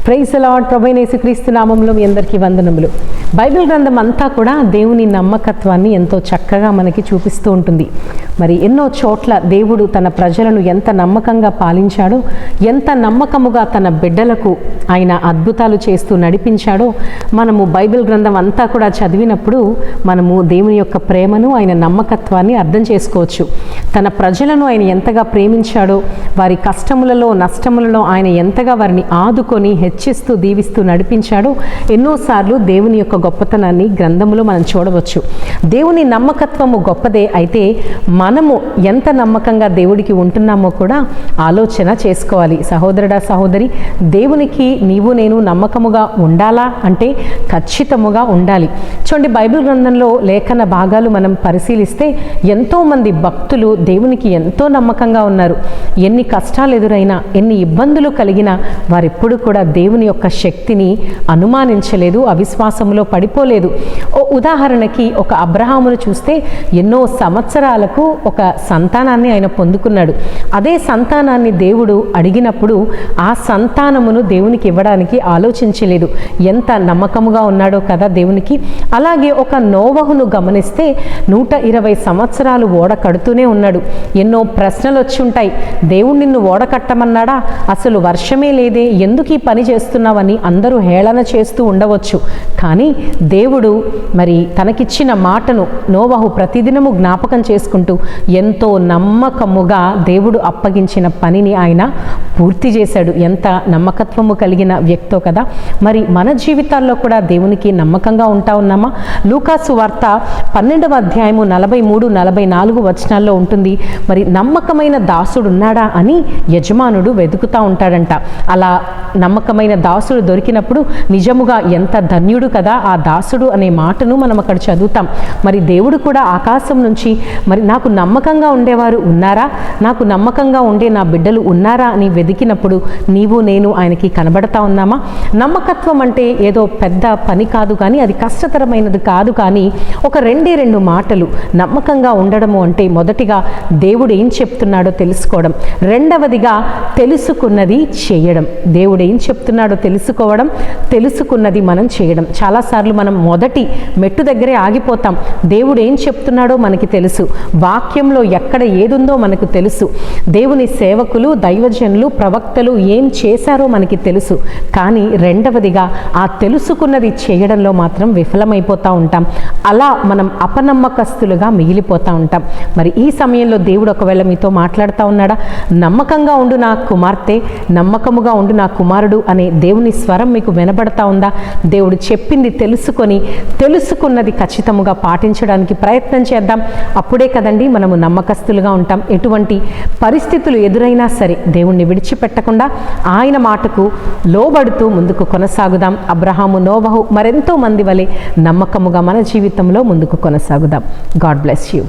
Praise the lord. ప్రభువైన యేసుక్రీస్తు నామములో మీ అందరికీ వందనములు. బైబిల్ గ్రంథం అంతా కూడా దేవుని నమ్మకత్వాన్ని ఎంతో చక్కగా మనకి చూపిస్తూ ఉంటుంది. మరి ఎన్నో చోట్ల దేవుడు తన ప్రజలను ఎంత నమ్మకంగా పాలించాడో, ఎంత నమ్మకముగా తన బిడ్డలకు ఆయన అద్భుతాలు చేస్తూ నడిపించాడో మనము బైబిల్ గ్రంథం అంతా కూడా చదివినప్పుడు మనము దేవుని యొక్క ప్రేమను, ఆయన నమ్మకత్వాన్ని అర్థం చేసుకోవచ్చు. తన ప్రజలను ఆయన ఎంతగా ప్రేమించాడో, వారి కష్టములలో నష్టములలో ఆయన ఎంతగా వారిని ఆదుకొని హెచ్చిస్తూ దీవిస్తూ నడిపించాడో ఎన్నోసార్లు దేవుని యొక్క గొప్పతనాన్ని గ్రంథములో మనం చూడవచ్చు. దేవుని నమ్మకత్వము గొప్పదే. అయితే మనము ఎంత నమ్మకంగా దేవుడికి ఉంటున్నామో కూడా ఆలోచన చేసుకోవాలి. సహోదరుడా, సహోదరి, దేవునికి నీవు నేను నమ్మకముగా ఉండాలా అంటే ఖచ్చితముగా ఉండాలి. చూడండి, బైబిల్ గ్రంథంలో లేఖన భాగాలు మనం పరిశీలిస్తే ఎంతోమంది భక్తులు దేవునికి ఎంతో నమ్మకంగా ఉన్నారు. ఎన్ని కష్టాలు ఎదురైనా, ఎన్ని ఇబ్బందులు కలిగినా వారెప్పుడు కూడా దేవుని యొక్క శక్తిని అనుమానించలేదు, అవిశ్వాసంలో పడిపోలేదు. ఉదాహరణకి ఒక అబ్రహామును చూస్తే ఎన్నో సంవత్సరాలకు ఒక సంతానాన్ని ఆయన పొందుకున్నాడు. అదే సంతానాన్ని దేవుడు అడిగినప్పుడు ఆ సంతానమును దేవునికి ఇవ్వడానికి ఆలోచించలేదు. ఎంత నమ్మకముగా ఉన్నాడో కదా దేవునికి. అలాగే ఒక నోవహును గమనిస్తే 120 సంవత్సరాలు ఓడ కడుతూనే ఉన్నాడు. ఎన్నో ప్రశ్నలు వచ్చి ఉంటాయి. దేవుడు నిన్ను ఓడ కట్టమన్నాడా? అసలు వర్షమే లేదే, ఎందుకు ఈ పని చేస్తున్నావని అందరూ హేళన చేస్తూ ఉండవచ్చు. కానీ దేవుడు మరి తనకిచ్చిన మాటను నోవహు ప్రతిదినము జ్ఞాపకం చేసుకుంటూ ఎంతో నమ్మకముగా దేవుడు అప్పగించిన పనిని ఆయన పూర్తి చేశాడు. ఎంత నమ్మకత్వము కలిగిన వ్యక్తో కదా. మరి మన జీవితాల్లో కూడా దేవునికి నమ్మకంగా ఉంటా ఉన్నామా? లూకాసు వార్త 12వ అధ్యాయము 43-44 వచనాల్లో ఉంటుంది. మరి నమ్మకమైన దాసుడు ఉన్నాడా అని యజమానుడు వెతుకుతూ ఉంటాడంట. అలా నమ్మకమైన దాసుడు దొరికినప్పుడు నిజముగా ఎంత ధన్యుడు కదా ఆ దాసుడు అనే మాటను మనం అక్కడ చదువుతాం. మరి దేవుడు కూడా ఆకాశం నుంచి మరి నాకు నమ్మకంగా ఉండేవారు ఉన్నారా, నాకు నమ్మకంగా ఉండే నా బిడ్డలు ఉన్నారా అని వెతికినప్పుడు నీవు నేను ఆయనకి కనబడతా ఉన్నామా? నమ్మకత్వం అంటే ఏదో పెద్ద పని కాదు, కానీ అది కష్టతరమైనది కాదు. కానీ ఒక రెండు మాటలు నమ్మకంగా ఉండడము అంటే మొదటిగా దేవుడు ఏం చెప్తున్నాడో తెలుసుకోవడం, రెండవదిగా తెలుసుకున్నది చేయడం. దేవుడు ఏం చెప్తున్నాడో తెలుసుకోవడం, తెలుసుకున్నది మనం చేయడం. చాలాసార్లు మనం మొదటి మెట్టు దగ్గరే ఆగిపోతాం. దేవుడు ఏం చెప్తున్నాడో మనకి తెలుసు, వాక్యంలో ఎక్కడ ఏదుందో మనకు తెలుసు, దేవుని సేవకులు, దైవజనులు, ప్రవక్తలు ఏం చేశారో మనకి తెలుసు. కానీ రెండవదిగా ఆ తెలుసుకున్నది చేయడంలో మాత్రం విఫలమైపోతూ ఉంటాం. అలా మనం అపనమ్మకస్తులుగా మిగిలిపోతూ ఉంటాం. మరి ఈ సమయంలో దేవుడు ఒకవేళ మీతో మాట్లాడుతూ ఉన్నాడా? నమ్మకంగా ఉండు నా కుమార్తె, నమ్మకముగా ఉండు నా కుమారుడు అనే దేవుని స్వరం మీకు వినబడతా ఉందా? దేవుడు చెప్పింది తెలుసుకున్నది ఖచ్చితంగా పాటించడానికి ప్రయత్నం చేద్దాం. అప్పుడే కదండి మనము నమ్మకస్తులుగా ఉంటాం. ఎటువంటి పరిస్థితులు ఎదురైనా సరే దేవుణ్ణి విడిచిపెట్టకుండా ఆయన మాటకు లోబడుతూ ముందుకు కొనసాగుదాం. అబ్రహాము, నోవహు మరెంతో మంది వలె నమ్మకముగా మన జీవితంలో ముందుకు కొనసాగుదాం. God bless you.